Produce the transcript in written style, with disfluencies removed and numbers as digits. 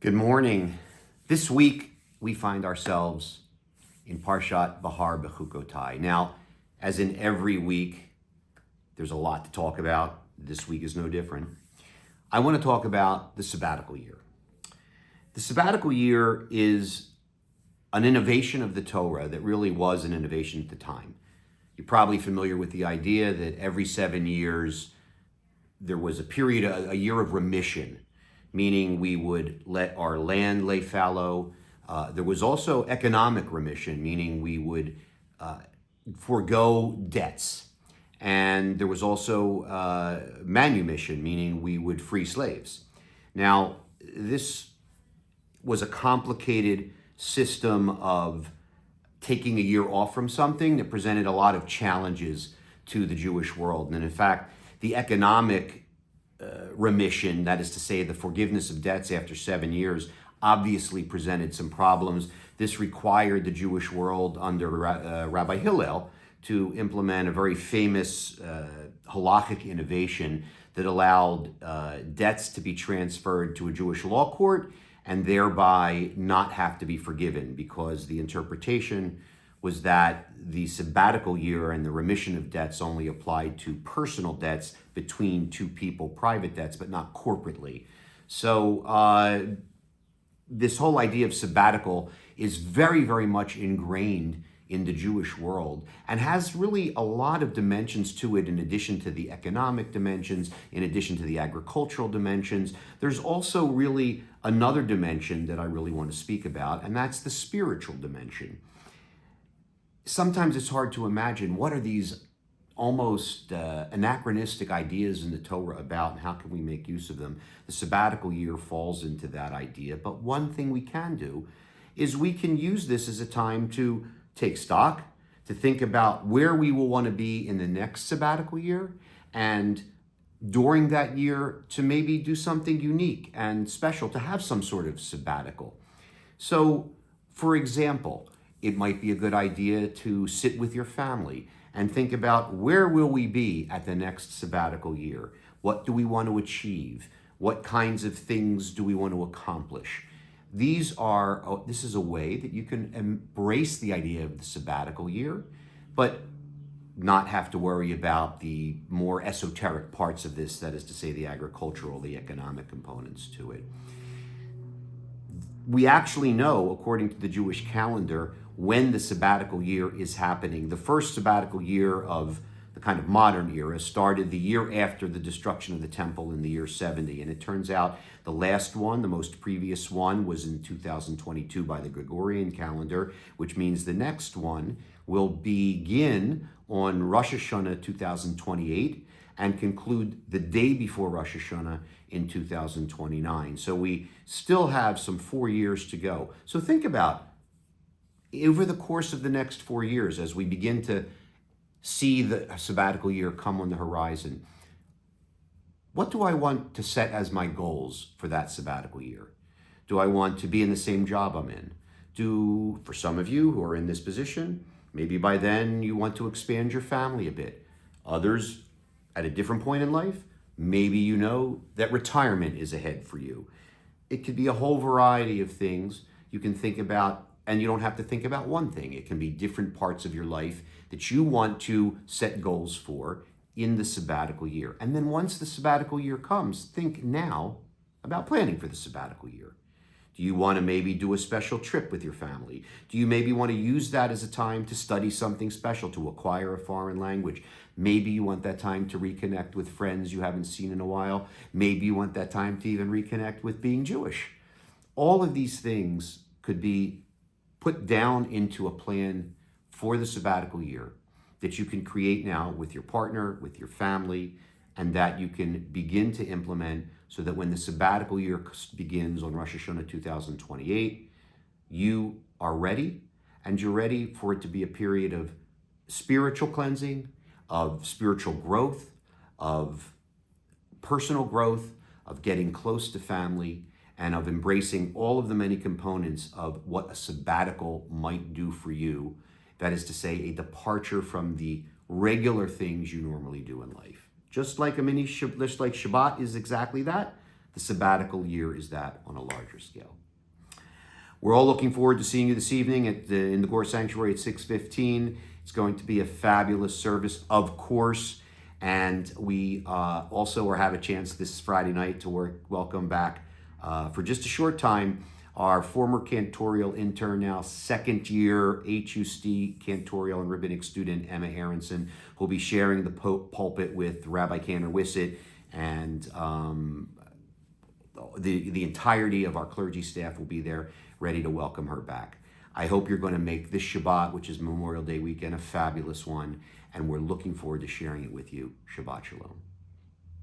Good morning. This week, we find ourselves in Parshat Bahar Bechukotai. Now, as in every week, there's a lot to talk about. This week is no different. I want to talk about the sabbatical year. The sabbatical year is an innovation of the Torah that really was an innovation at the time. You're probably familiar with the idea that every 7 years, there was a period, a year of remission, meaning we would let our land lay fallow. There was also economic remission, meaning we would forego debts. And there was also manumission, meaning we would free slaves. Now, this was a complicated system of taking a year off from something that presented a lot of challenges to the Jewish world. And in fact, the economic remission, that is to say the forgiveness of debts after 7 years, obviously presented some problems. This required the Jewish world under Rabbi Hillel to implement a very famous halachic innovation that allowed debts to be transferred to a Jewish law court and thereby not have to be forgiven, because the interpretation was that the sabbatical year and the remission of debts only applied to personal debts between two people, private debts, but not corporately. So this whole idea of sabbatical is very, very much ingrained in the Jewish world and has really a lot of dimensions to it, in addition to the economic dimensions, in addition to the agricultural dimensions. There's also really another dimension that I really want to speak about, and that's the spiritual dimension. Sometimes it's hard to imagine what are these almost anachronistic ideas in the Torah about, and how can we make use of them. The sabbatical year falls into that idea, but one thing we can do is we can use this as a time to take stock, to think about where we will want to be in the next sabbatical year, and during that year to maybe do something unique and special, to have some sort of sabbatical. So, for example, it might be a good idea to sit with your family and think about, where will we be at the next sabbatical year? What do we want to achieve? What kinds of things do we want to accomplish? This is a way that you can embrace the idea of the sabbatical year, but not have to worry about the more esoteric parts of this, that is to say the agricultural, the economic components to it. We actually know, according to the Jewish calendar, when the sabbatical year is happening. The first sabbatical year of the kind of modern era started the year after the destruction of the temple in the year 70. And it turns out the last one, the most previous one, was in 2022 by the Gregorian calendar, which means the next one will begin on Rosh Hashanah 2028 and conclude the day before Rosh Hashanah in 2029. So we still have some 4 years to go. So think about, over the course of the next 4 years, as we begin to see the sabbatical year come on the horizon, what do I want to set as my goals for that sabbatical year? Do I want to be in the same job I'm in? For some of you who are in this position, maybe by then you want to expand your family a bit. Others, at a different point in life, maybe you know that retirement is ahead for you. It could be a whole variety of things you can think about. And you don't have to think about one thing. It can be different parts of your life that you want to set goals for in the sabbatical year. And then once the sabbatical year comes, think now about planning for the sabbatical year. Do you want to maybe do a special trip with your family? Do you maybe want to use that as a time to study something special, to acquire a foreign language? Maybe you want that time to reconnect with friends you haven't seen in a while. Maybe you want that time to even reconnect with being Jewish. All of these things could be put down into a plan for the sabbatical year that you can create now with your partner, with your family, and that you can begin to implement, so that when the sabbatical year begins on Rosh Hashanah 2028, you are ready, and you're ready for it to be a period of spiritual cleansing, of spiritual growth, of personal growth, of getting close to family, and of embracing all of the many components of what a sabbatical might do for you. That is to say, a departure from the regular things you normally do in life. Just like Shabbat is exactly that, The sabbatical year is that on a larger scale. We're all looking forward to seeing you this evening in the Gore Sanctuary at 6:15. It's going to be a fabulous service, of course. And we also have a chance this Friday night to welcome back for just a short time our former cantorial intern, now second year HUST cantorial and rabbinic student, Emma Aaronson, who will be sharing the pulpit with Rabbi Cantor Wissett, and the entirety of our clergy staff will be there ready to welcome her back. I hope you're going to make this Shabbat, which is Memorial Day weekend, a fabulous one, and we're looking forward to sharing it with you. Shabbat Shalom.